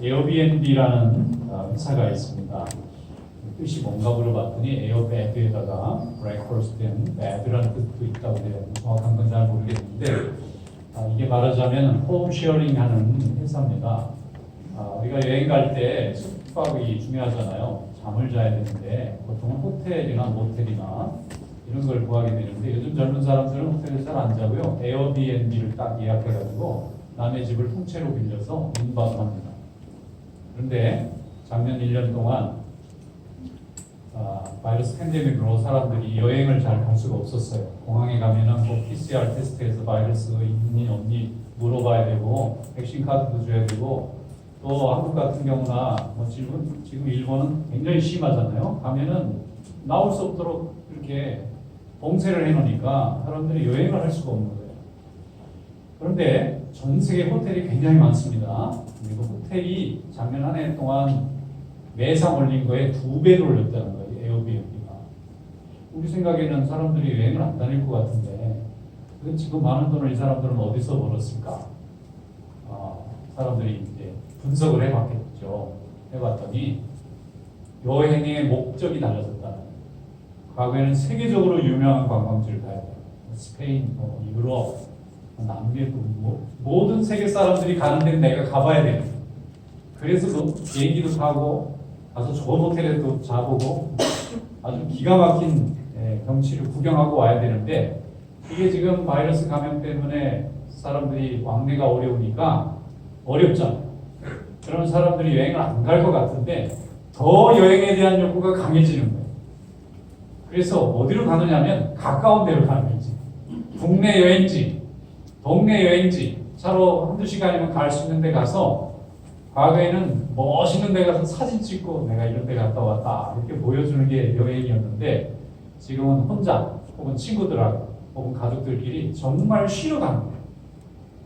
에어비앤비라는 회사가 있습니다. 뜻이 뭔가 물어봤더니 에어베드에다가 브레이크퍼스트 앤 베드라는 뜻도 있다고 해요. 정확한 건 잘 모르겠는데 이게 말하자면 홈쉐어링 하는 회사입니다. 우리가 여행 갈 때 숙박이 중요하잖아요. 잠을 자야 되는데 보통은 호텔이나 모텔이나 이런 걸 구하게 되는데 요즘 젊은 사람들은 호텔에서 잘 안 자고요. 에어비앤비를 딱 예약해가지고 남의 집을 통째로 빌려서 민박을 합니다. 그런데 작년 1년 동안 바이러스 팬데믹으로 사람들이 여행을 잘 갈 수가 없었어요. 공항에 가면은 꼭 PCR 테스트해서 바이러스 있니 없니 물어봐야 되고 백신 카드도 줘야 되고 또 한국 같은 경우나 지금 일본은 굉장히 심하잖아요. 가면은 나올 수 없도록 이렇게 봉쇄를 해놓으니까 사람들이 여행을 할 수가 없는 거예요. 그런데 전 세계 호텔이 굉장히 많습니다. 그리고 호텔이 작년 한 해 동안 매상 올린 거에 2배를 올렸다는 거예요. 에어비앤비가. 우리 생각에는 사람들이 여행을 안 다닐 것 같은데 지금 많은 돈을 이 사람들은 어디서 벌었을까? 사람들이 이제 분석을 해봤겠죠. 해봤더니 여행의 목적이 달라졌다는 거예요. 과거에는 세계적으로 유명한 관광지를 가야 돼요. 스페인, 유럽, 남미, 모든 세계 사람들이 가는 데는 내가 가봐야 돼요. 그래서 비행기도 타고 가서 좋은 호텔에도 자보고 아주 기가 막힌 경치를 구경하고 와야 되는데 이게 지금 바이러스 감염 때문에 사람들이 왕래가 어려우니까 어렵잖아요. 그런 사람들이 여행을 안 갈 것 같은데 더 여행에 대한 욕구가 강해지는 거예요. 그래서 어디로 가느냐면 가까운 데로 가는 거지. 국내 여행지, 동네 여행지 차로 한두 시간이면 갈 수 있는 데 가서 과거에는 멋있는 데 가서 사진 찍고 내가 이런 데 갔다 왔다 이렇게 보여주는 게 여행이었는데 지금은 혼자 혹은 친구들하고 혹은 가족들끼리 정말 쉬러 가는 거예요.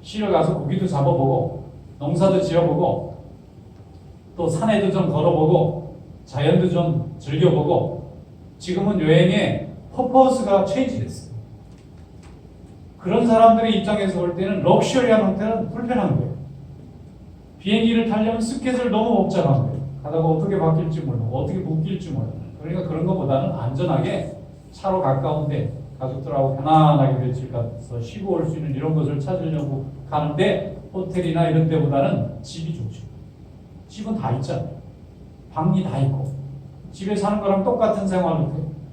쉬러 가서 고기도 잡아보고 농사도 지어보고 또 산에도 좀 걸어보고 자연도 좀 즐겨보고 지금은 여행의 퍼포스가 체인지됐어요. 그런 사람들의 입장에서 볼 때는 럭셔리한 호텔은 불편한 거예요. 비행기를 타려면 스케줄 너무 복잡한 거예요. 가다가 어떻게 바뀔지 모르고 어떻게 묶일지 모르고 그러니까 그런 것보다는 안전하게 차로 가까운데 가족들하고 편안하게 며칠 가서 쉬고 올 수 있는 이런 것을 찾으려고 가는데 호텔이나 이런 데보다는 집이 좋죠. 집은 다 있잖아요. 방이 다 있고 집에 사는 거랑 똑같은 생활을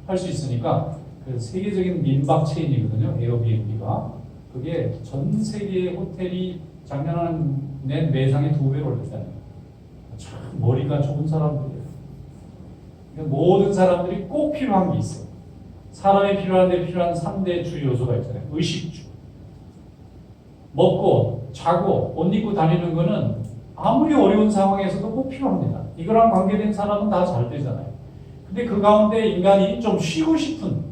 할 수 있으니까 그 세계적인 민박 체인이거든요. 에어비앤비가. 그게 전 세계 호텔이 작년 낸 매상의 2배를 올렸다는 거예요. 참 머리가 좋은 사람들이에요. 그러니까 모든 사람들이 꼭 필요한 게 있어요. 사람이 필요한데 필요한 3대 주 요소가 있잖아요. 의식주. 먹고 자고 옷 입고 다니는 거는 아무리 어려운 상황에서도 꼭 필요합니다. 이거랑 관계된 사람은 다 잘 되잖아요. 근데 그 가운데 인간이 좀 쉬고 싶은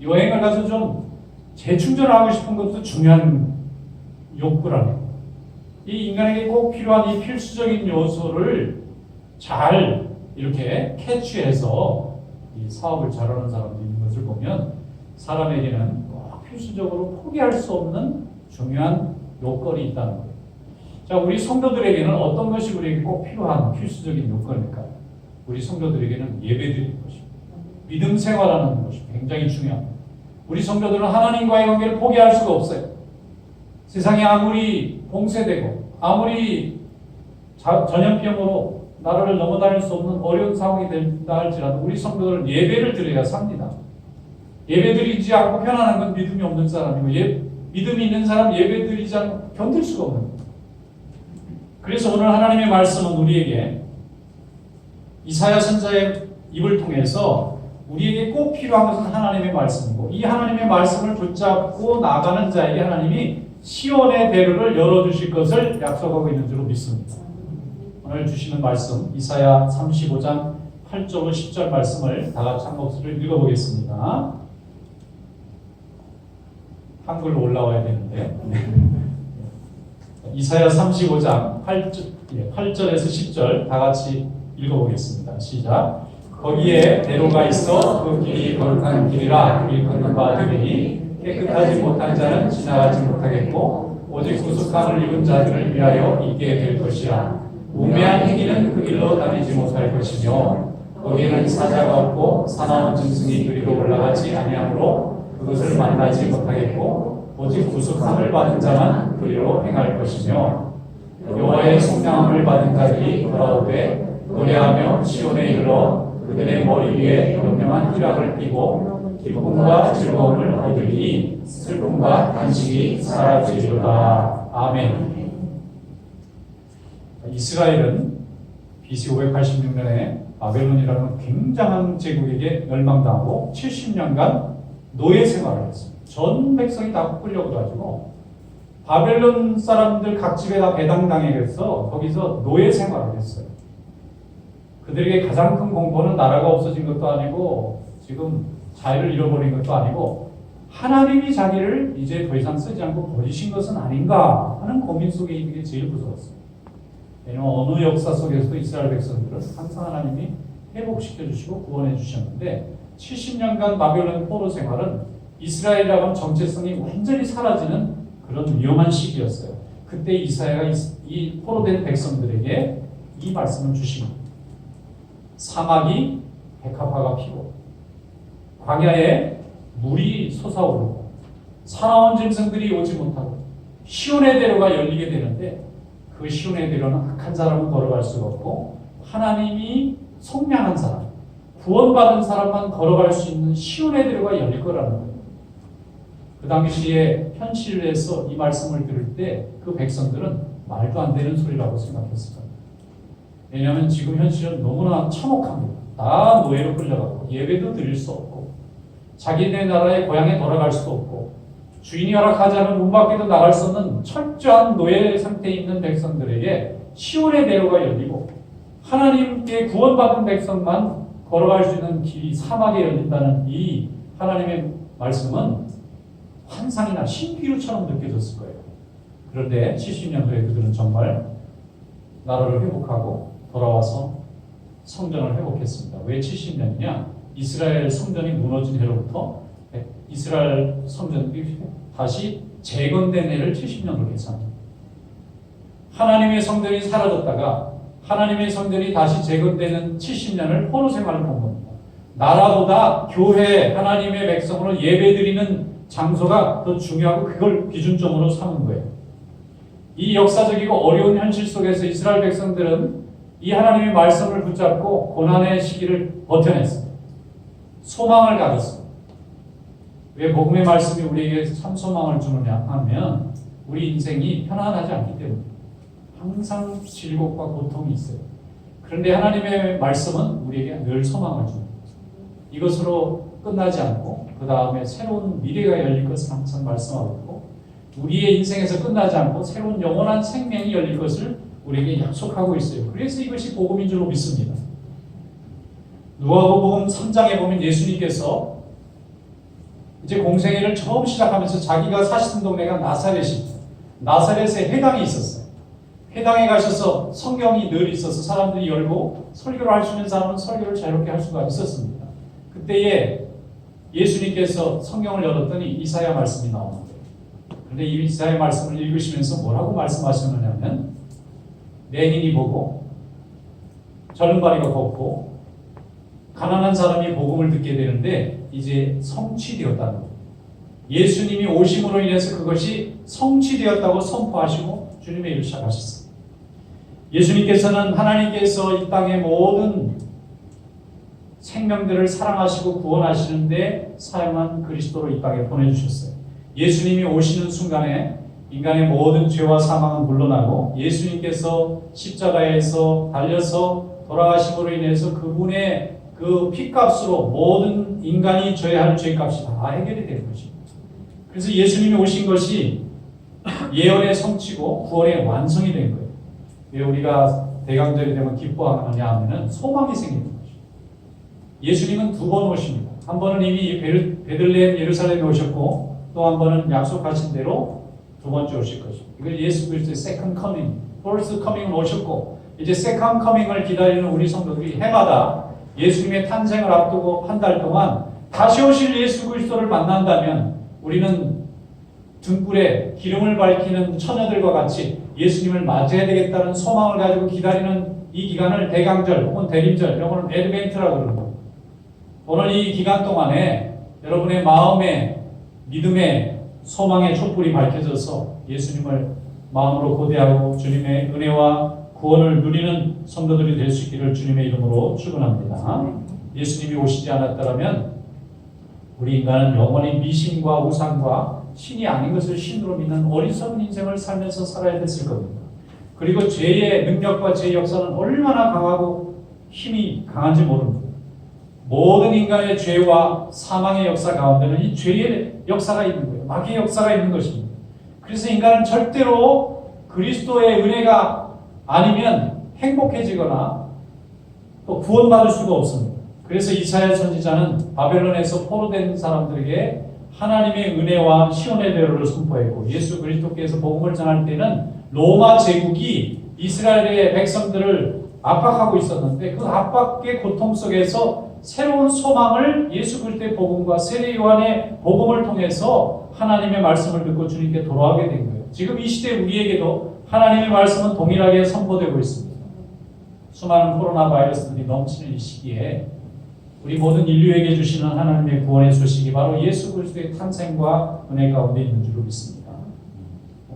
여행을 가서 좀 재충전하고 싶은 것도 중요한 욕구라는 거예요. 이 인간에게 꼭 필요한 이 필수적인 요소를 잘 이렇게 캐치해서 이 사업을 잘하는 사람들이 있는 것을 보면 사람에게는 꼭 필수적으로 포기할 수 없는 중요한 요건이 있다는 거예요. 자, 우리 성도들에게는 어떤 것이 우리에게 꼭 필요한 필수적인 요건일까요? 우리 성도들에게는 예배드리는 것입니다. 믿음 생활하는 것이 굉장히 중요합니다. 우리 성도들은 하나님과의 관계를 포기할 수가 없어요. 세상이 아무리 봉쇄되고 아무리 전염병으로 나라를 넘어다닐 수 없는 어려운 상황이 된다 할지라도 우리 성도들은 예배를 드려야 삽니다. 예배 드리지 않고 편안한 건 믿음이 없는 사람이고 믿음이 있는 사람 예배 드리지 않고 견딜 수가 없는 거예요. 그래서 오늘 하나님의 말씀은 우리에게 이사야 선지자의 입을 통해서 우리에게 꼭 필요한 것은 하나님의 말씀이고 이 하나님의 말씀을 붙잡고 나가는 자에게 하나님이 시온의 대로를 열어주실 것을 약속하고 있는 줄로 믿습니다. 오늘 주시는 말씀 이사야 35장 8절로 10절 말씀을 다 같이 한 목소리로 읽어보겠습니다. 한글로 올라와야 되는데 이사야 35장 8절에서 10절 다 같이 읽어보겠습니다. 시작. 거기에 대로가 있어 그 길이 거룩한 길이라 길 걷는 바들이니 깨끗하지 못한 자는 지나가지 못하겠고 오직 구속함을 입은 자들을 위하여 있게 될 것이라. 우매한 행위는 그 길로 다니지 못할 것이며 거기에는 사자가 없고 사나운 짐승이 그리로 올라가지 아니하므로 그것을 만나지 못하겠고 오직 구속함을 받은 자만 그리로 행할 것이며 여호와의 속량함을 받은 자들이 돌아오되 노래하며 시온에 이르러 그들의 머리 위에 영영한 희락을 띠고 기쁨과 즐거움을 얻으리니 슬픔과 단식이 사라지리로다. 아멘. 이스라엘은 BC 586년에 바벨론이라는 굉장한 제국에게 멸망당하고 70년간 노예 생활을 했습니다. 전 백성이 다 끌려가지고 바벨론 사람들 각 집에 다 배당당해서 거기서 노예 생활을 했어요. 그들에게 가장 큰 공포는 나라가 없어진 것도 아니고 지금 자유를 잃어버린 것도 아니고 하나님이 자기를 이제 더 이상 쓰지 않고 버리신 것은 아닌가 하는 고민 속에 있는 게 제일 무서웠어요. 왜냐하면 어느 역사 속에서도 이스라엘 백성들은 항상 하나님이 회복시켜 주시고 구원해 주셨는데 70년간 바벨론 포로 생활은 이스라엘이라고 하면 정체성이 완전히 사라지는 그런 위험한 시기였어요. 그때 이사야가 이 포로된 백성들에게 이 말씀을 주십니다. 사막이 백합화가 피고 광야에 물이 솟아오르고 사나운 짐승들이 오지 못하고 시온의 대로가 열리게 되는데 그 시온의 대로는 악한 사람은 걸어갈 수가 없고 하나님이 속량한 사람, 구원받은 사람만 걸어갈 수 있는 시온의 대로가 열릴 거라는 거예요. 그 당시에 현실에서 이 말씀을 들을 때 그 백성들은 말도 안 되는 소리라고 생각했을 겁니다. 왜냐하면 지금 현실은 너무나 참혹합니다. 다 노예로 끌려가고 예배도 드릴 수 없고 자기네 나라의 고향에 돌아갈 수도 없고 주인이 허락하지 않은 문 밖에도 나갈 수 없는 철저한 노예 상태에 있는 백성들에게 시온의 대로가 열리고 하나님께 구원받은 백성만 걸어갈 수 있는 길이 사막에 열린다는 이 하나님의 말씀은 환상이나 신기루처럼 느껴졌을 거예요. 그런데 70년 후에 그들은 정말 나라를 회복하고 돌아와서 성전을 회복했습니다. 왜 70년이냐? 이스라엘 성전이 무너진 해로부터 이스라엘 성전이 다시 재건된 해를 70년으로 계산합니다. 하나님의 성전이 사라졌다가 하나님의 성전이 다시 재건되는 70년을 포로 생활을 본 겁니다. 나라보다 교회, 하나님의 백성으로 예배드리는 장소가 더 중요하고 그걸 기준점으로 삼은 거예요. 이 역사적이고 어려운 현실 속에서 이스라엘 백성들은 이 하나님의 말씀을 붙잡고 고난의 시기를 버텨냈습니다. 소망을 가졌습니다. 왜 복음의 말씀이 우리에게 참 소망을 주느냐 하면 우리 인생이 편안하지 않기 때문에 항상 질곡과 고통이 있어요. 그런데 하나님의 말씀은 우리에게 늘 소망을 줍니다. 이것으로 끝나지 않고 그 다음에 새로운 미래가 열릴 것을 항상 말씀하고 있고 우리의 인생에서 끝나지 않고 새로운 영원한 생명이 열릴 것을 우리에게 약속하고 있어요. 그래서 이것이 복음인 줄 믿습니다. 누가복음 3장에 보면 예수님께서 이제 공생애를 처음 시작하면서 자기가 사시던 동네가 나사렛입니다. 나사렛에 회당이 있었어요. 회당에 가셔서 성경이 늘 있어서 사람들이 열고 설교를 할 수 있는 사람은 설교를 자유롭게 할 수가 있었습니다. 그때에 예수님께서 성경을 열었더니 이사야 말씀이 나오는 거예요. 그런데 이 이사야 말씀을 읽으시면서 뭐라고 말씀하셨느냐면 맹인이 보고 절름발이가 걷고 가난한 사람이 복음을 듣게 되는데 이제 성취되었다는 거예요. 예수님이 오심으로 인해서 그것이 성취되었다고 선포하시고 주님의 일을 시작하셨어요. 예수님께서는 하나님께서 이 땅의 모든 생명들을 사랑하시고 구원하시는데 사용한 그리스도로 이 땅에 보내주셨어요. 예수님이 오시는 순간에 인간의 모든 죄와 사망은 물러나고 예수님께서 십자가에서 달려서 돌아가심으로 인해서 그분의 그 피값으로 모든 인간이 져야 할 죄값이 다 해결이 되는 것입니다. 그래서 예수님이 오신 것이 예언의 성취고 구원의 완성이 된 거예요. 왜 우리가 대강절이 되면 기뻐하느냐 하면 소망이 생기는 거죠. 예수님은 두 번 오십니다. 한 번은 이미 베들레헴 예루살렘에 오셨고 또 한 번은 약속하신 대로 두 번째 오실 것입니다. 이걸 예수 그리스도의 세컨드 커밍, 퍼스트 커밍은 오셨고 이제 세컨드 커밍을 기다리는 우리 성도들이 해마다 예수님의 탄생을 앞두고 한 달 동안 다시 오실 예수 그리스도를 만난다면 우리는 등불에 기름을 밝히는 처녀들과 같이 예수님을 맞이해야 되겠다는 소망을 가지고 기다리는 이 기간을 대강절 혹은 대림절, 영어로는 애드벤트라고 그러는 거예요. 오늘 이 기간 동안에 여러분의 마음에 믿음의 소망의 촛불이 밝혀져서 예수님을 마음으로 고대하고 주님의 은혜와 구원을 누리는 성도들이 될 수 있기를 주님의 이름으로 축원합니다. 예수님이 오시지 않았다면 우리 인간은 영원히 미신과 우상과 신이 아닌 것을 신으로 믿는 어리석은 인생을 살면서 살아야 됐을 겁니다. 그리고 죄의 능력과 죄의 역사는 얼마나 강하고 힘이 강한지 모릅니다. 모든 인간의 죄와 사망의 역사 가운데는 이 죄의 역사가 있는 거예요. 마귀의 역사가 있는 것입니다. 그래서 인간은 절대로 그리스도의 은혜가 아니면 행복해지거나 또 구원받을 수가 없습니다. 그래서 이사야 선지자는 바벨론에서 포로된 사람들에게 하나님의 은혜와 시온의 대로를 선포했고, 예수 그리스도께서 복음을 전할 때는 로마 제국이 이스라엘의 백성들을 압박하고 있었는데 그 압박의 고통 속에서 새로운 소망을 예수 그리스도의 복음과 세례 요한의 복음을 통해서 하나님의 말씀을 듣고 주님께 돌아가게 된 거예요. 지금 이 시대 우리에게도 하나님의 말씀은 동일하게 선포되고 있습니다. 수많은 코로나 바이러스들이 넘치는 이 시기에 우리 모든 인류에게 주시는 하나님의 구원의 소식이 바로 예수 그리스도의 탄생과 은혜 가운데 있는 줄로 믿습니다.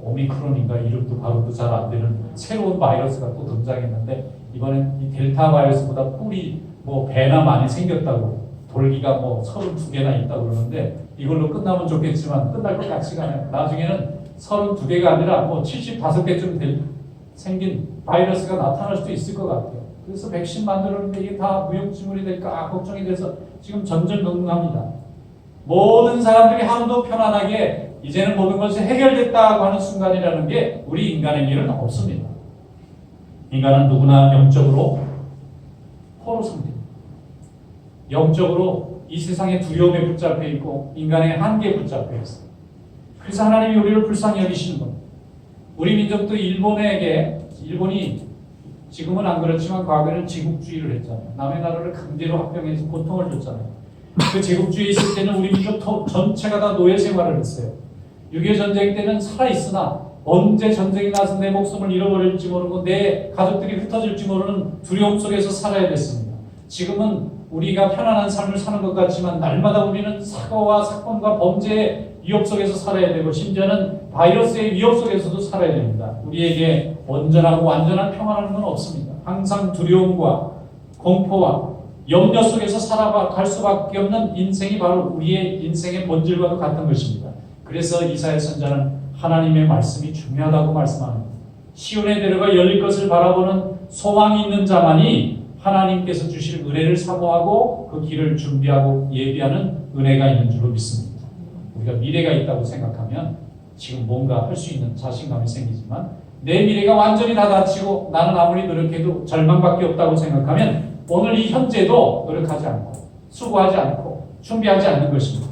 오미크론인가 이름도 바로도 잘 안 되는 새로운 바이러스가 또 등장했는데 이번엔 이 델타 바이러스보다 뿔이 배나 많이 생겼다고, 돌기가 32개나 있다고 그러는데 이걸로 끝나면 좋겠지만 끝날 것 같지가 않아요. 나중에는 32개가 아니라 75개쯤 생긴 바이러스가 나타날 수도 있을 것 같아요. 그래서 백신 만들었는데 이게 다 무용지물이 될까 걱정이 돼서 지금 전전긍긍합니다. 모든 사람들이 하루도 편안하게 이제는 모든 것이 해결됐다고 하는 순간이라는 게 우리 인간의 일은 없습니다. 인간은 누구나 영적으로 포로상태입니다. 영적으로 이 세상의 두려움에 붙잡혀 있고 인간의 한계에 붙잡혀 있어요. 그래서 하나님이 우리를 불쌍히 여기시는 겁니다. 우리 민족도 일본이 지금은 안 그렇지만 과거에는 제국주의를 했잖아요. 남의 나라를 강제로 합병해서 고통을 줬잖아요. 그 제국주의에 있을 때는 우리 민족 전체가 다 노예 생활을 했어요. 6.25 전쟁 때는 살아있으나 언제 전쟁이 나서 내 목숨을 잃어버릴지 모르고 내 가족들이 흩어질지 모르는 두려움 속에서 살아야 됐습니다. 지금은 우리가 편안한 삶을 사는 것 같지만 날마다 우리는 사고와 사건과 범죄의 위협 속에서 살아야 되고 심지어는 바이러스의 위협 속에서도 살아야 됩니다. 우리에게 온전하고 완전한 평안한 건 없습니다. 항상 두려움과 공포와 염려 속에서 살아갈 수밖에 없는 인생이 바로 우리의 인생의 본질과도 같은 것입니다. 그래서 이사야 선지자는 하나님의 말씀이 중요하다고 말씀합니다. 시온의 대로가 열릴 것을 바라보는 소망이 있는 자만이 하나님께서 주실 은혜를 사모하고 그 길을 준비하고 예비하는 은혜가 있는 줄로 믿습니다. 우리가 미래가 있다고 생각하면 지금 뭔가 할 수 있는 자신감이 생기지만 내 미래가 완전히 다 닫히고 나는 아무리 노력해도 절망밖에 없다고 생각하면 오늘 이 현재도 노력하지 않고 수고하지 않고 준비하지 않는 것입니다.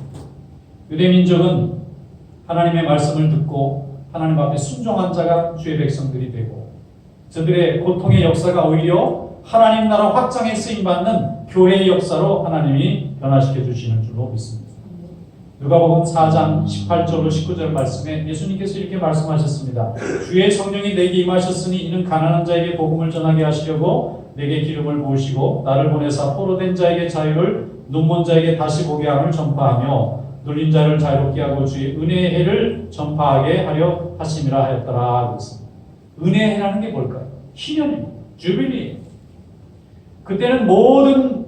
유대민족은 하나님의 말씀을 듣고 하나님 앞에 순종한 자가 주의 백성들이 되고 저들의 고통의 역사가 오히려 하나님 나라 확장에 쓰임받는 교회의 역사로 하나님이 변화시켜 주시는 줄로 믿습니다. 누가복음 4장 18절로 19절 말씀에 예수님께서 이렇게 말씀하셨습니다. 주의 성령이 내게 임하셨으니 이는 가난한 자에게 복음을 전하게 하시려고 내게 기름을 부으시고 나를 보내사 포로된 자에게 자유를 눈먼 자에게 다시 보게 함을 전파하며 눌린 자를 자유롭게 하고 주의 은혜의 해를 전파하게 하려 하심이라 하였더라. 그랬습니다. 은혜의 해라는 게 뭘까요? 희년입니다. 주빌리. 그때는 모든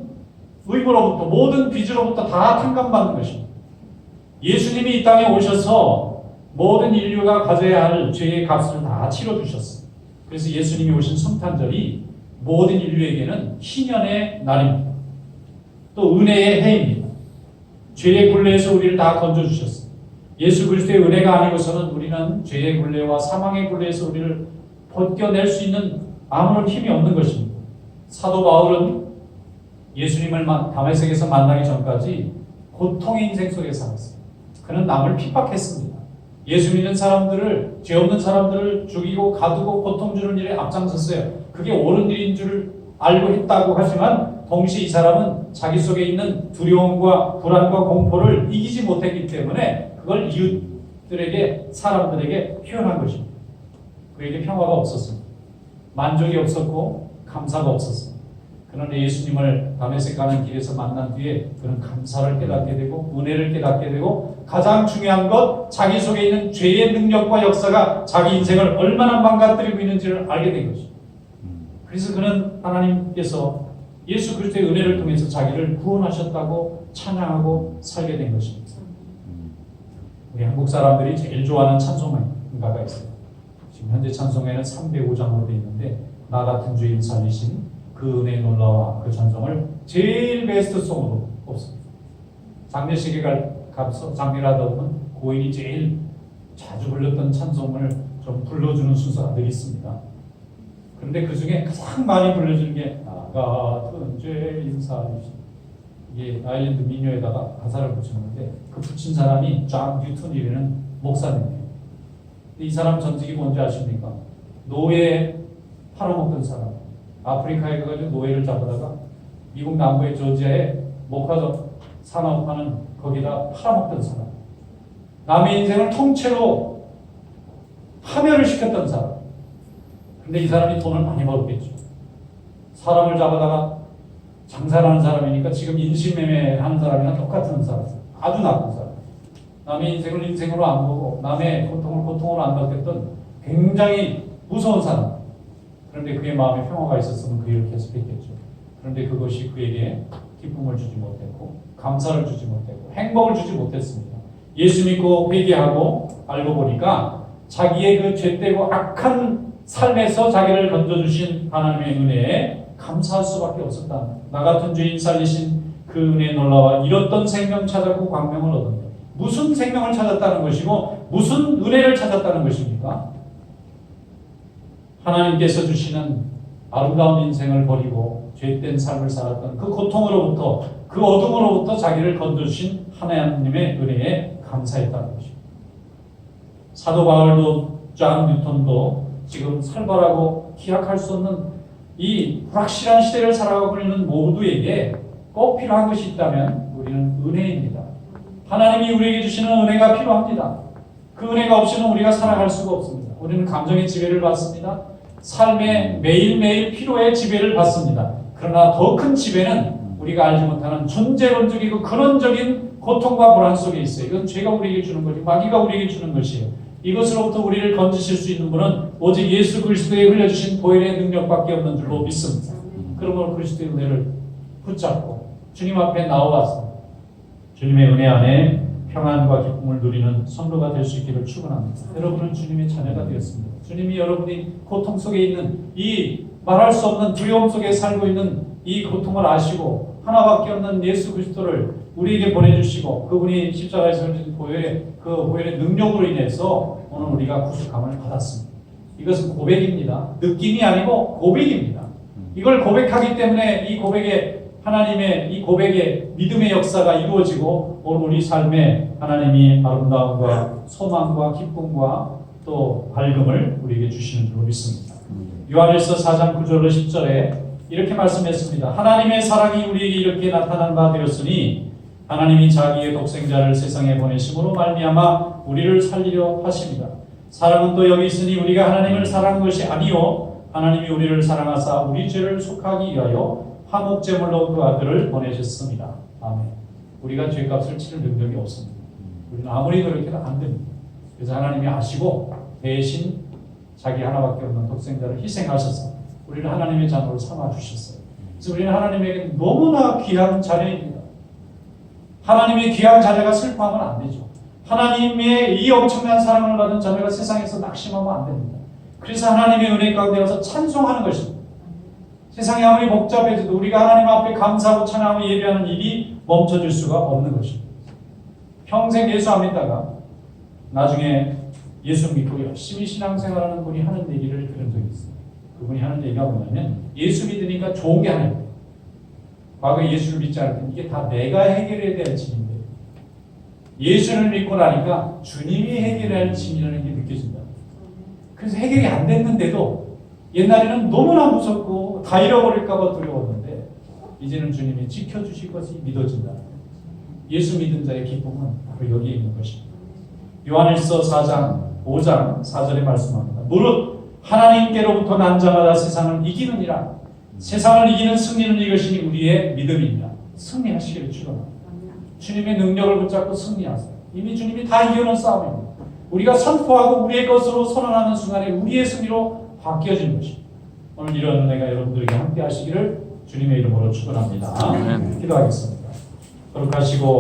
의무로부터 모든 빚으로부터 다 탕감받는 것입니다. 예수님이 이 땅에 오셔서 모든 인류가 가져야 할 죄의 값을 다 치러주셨어요. 그래서 예수님이 오신 성탄절이 모든 인류에게는 희년의 날입니다. 또 은혜의 해입니다. 죄의 굴레에서 우리를 다 건져주셨어요. 예수 그리스도의 은혜가 아니고서는 우리는 죄의 굴레와 사망의 굴레에서 우리를 벗겨낼 수 있는 아무런 힘이 없는 것입니다. 사도 바울은 예수님을 다메섹에서 만나기 전까지 고통의 인생 속에 살았어요. 그는 남을 핍박했습니다. 예수 믿는 사람들을, 죄 없는 사람들을 죽이고 가두고 고통 주는 일에 앞장섰어요. 그게 옳은 일인 줄 알고 했다고 하지만 동시에 이 사람은 자기 속에 있는 두려움과 불안과 공포를 이기지 못했기 때문에 그걸 이웃들에게, 사람들에게 표현한 것입니다. 그에게 평화가 없었습니다. 만족이 없었고 감사가 없었습니다. 그런데 예수님을 다메섹 가는 길에서 만난 뒤에 그는 감사를 깨닫게 되고 은혜를 깨닫게 되고 가장 중요한 것 자기 속에 있는 죄의 능력과 역사가 자기 인생을 얼마나 망가뜨리고 있는지를 알게 된 것입니다. 그래서 그는 하나님께서 예수 그리스도의 은혜를 통해서 자기를 구원하셨다고 찬양하고 살게 된 것입니다. 우리 한국 사람들이 제일 좋아하는 찬송가가 있어요. 지금 현재 찬송에는 305장으로 되어 있는데 나 같은 죄인 살리신 그 은혜의 놀라와 그 찬송을 제일 베스트송으로 꼽습니다. 장례식에 가서 장례를 하다 보면 고인이 제일 자주 불렀던 찬송을 좀 불러주는 순서가 늘 있습니다. 그런데 그 중에 가장 많이 불러주는 게 나 같은 죄인 살리신, 이게 아일랜드 민요에다가 가사를 붙였는데 그 붙인 사람이 존 뉴턴이라는 목사님이에요. 이 사람 전직이 뭔지 아십니까? 노예 팔아먹던 사람. 아프리카에 가가지고 노예를 잡아다가 미국 남부의 조지아에 목화도 산업하는 거기다 팔아먹던 사람. 남의 인생을 통째로 파멸을 시켰던 사람. 근데 이 사람이 돈을 많이 벌었겠죠. 사람을 잡아다가 장사를 하는 사람이니까 지금 인신매매하는 사람이랑 똑같은 사람. 아주 나쁜 사람. 남의 인생을 인생으로 안 보고 남의 고통을 고통으로 안 느꼈던 굉장히 무서운 사람. 그런데 그의 마음에 평화가 있었으면 그 일을 계속했겠죠. 그런데 그것이 그에게 기쁨을 주지 못했고 감사를 주지 못했고 행복을 주지 못했습니다. 예수 믿고 회개하고 알고 보니까 자기의 그 죄되고 악한 삶에서 자기를 건져주신 하나님의 은혜에 감사할 수밖에 없었다. 나 같은 죄인 살리신 그 은혜의 놀라와 잃었던 생명 찾았고 광명을 얻었다. 무슨 생명을 찾았다는 것이고 무슨 은혜를 찾았다는 것입니까? 하나님께서 주시는 아름다운 인생을 버리고 죄된 삶을 살았던 그 고통으로부터 그 어둠으로부터 자기를 건져주신 하나님의 은혜에 감사했다는 것입니다. 사도 바울도 존 뉴턴도 지금 살벌하고 기약할 수 없는 이 불확실한 시대를 살아가고 있는 모두에게 꼭 필요한 것이 있다면 우리는 은혜입니다. 하나님이 우리에게 주시는 은혜가 필요합니다. 그 은혜가 없이는 우리가 살아갈 수가 없습니다. 우리는 감정의 지배를 받습니다. 삶의 매일매일 피로의 지배를 받습니다. 그러나 더 큰 지배는 우리가 알지 못하는 존재론적이고 근원적인 고통과 불안 속에 있어요. 이건 죄가 우리에게 주는 거지, 마귀가 우리에게 주는 것이에요. 이것으로부터 우리를 건지실 수 있는 분은 오직 예수 그리스도에 흘려주신 보혈의 능력밖에 없는 줄로 믿습니다. 그러므로 그리스도의 은혜를 붙잡고 주님 앞에 나와서 주님의 은혜 안에 평안과 기쁨을 누리는 성도가 될 수 있기를 축원합니다. 여러분은 주님의 자녀가 되었습니다. 주님이 여러분이 고통 속에 있는 이 말할 수 없는 두려움 속에 살고 있는 이 고통을 아시고 하나밖에 없는 예수 그리스도를 우리에게 보내주시고 그분이 십자가에서 흘리신 보혈의 능력으로 인해서 오늘 우리가 구속함을 받았습니다. 이것은 고백입니다. 느낌이 아니고 고백입니다. 이걸 고백하기 때문에 이 고백에 하나님의 이 고백의 믿음의 역사가 이루어지고 오늘 우리 삶에 하나님이 아름다움과 소망과 기쁨과 또 밝음을 우리에게 주시는 줄로 믿습니다. 요한일서 4장 9절로 10절에 이렇게 말씀했습니다. 하나님의 사랑이 우리에게 이렇게 나타난 바 되었으니 하나님이 자기의 독생자를 세상에 보내심으로 말미암아 우리를 살리려 하십니다. 사랑은 또 여기 있으니 우리가 하나님을 사랑한 것이 아니요 하나님이 우리를 사랑하사 우리 죄를 속하기 위하여 화목제물로 그 아들을 보내셨습니다. 아멘. 우리가 죄값을 치를 능력이 없습니다. 우리는 아무리 노력해도 안 됩니다. 그래서 하나님이 아시고 대신 자기 하나밖에 없는 독생자를 희생하셔서 우리를 하나님의 자녀로 삼아주셨어요. 그래서 우리는 하나님에게 너무나 귀한 자녀입니다. 하나님의 귀한 자녀가 슬퍼하면 안 되죠. 하나님의 이 엄청난 사랑을 받은 자녀가 세상에서 낙심하면 안 됩니다. 그래서 하나님의 은혜 가운데 가서 찬송하는 것입니다. 세상이 아무리 복잡해져도 우리가 하나님 앞에 감사하고 찬양하고 예배하는 일이 멈춰질 수가 없는 것입니다. 평생 예수 안 믿다가 나중에 예수 믿고 열심히 신앙생활하는 분이 하는 얘기를 들은 적이 있어요. 그분이 하는 얘기가 뭐냐면 예수 믿으니까 좋은 게 하나 있어요. 과거에 예수를 믿지 않을 때는 이게 다 내가 해결해야 될 짐인데 예수를 믿고 나니까 주님이 해결해야 할 짐이라는 게 느껴진다. 그래서 해결이 안 됐는데도 옛날에는 너무나 무섭고 다 잃어버릴까 봐 두려웠는데 이제는 주님이 지켜주실 것이 믿어진다. 예수 믿은 자의 기쁨은 바로 여기에 있는 것입니다. 요한일서 4장 5장 4절에 말씀합니다. 무릇 하나님께로부터 난 자마다 세상을 이기느니라. 세상을 이기는 승리는 이것이 우리의 믿음입니다. 승리하시기를 축원합니다. 주님의 능력을 붙잡고 승리하세요. 이미 주님이 다 이겨놓은 싸움입니다. 우리가 선포하고 우리의 것으로 선언하는 순간에 우리의 승리로 바뀌어지는 것입니다. 오늘 이런 은혜가 여러분들에게 함께 하시기를 주님의 이름으로 축원합니다. 기도하겠습니다. 거룩하시고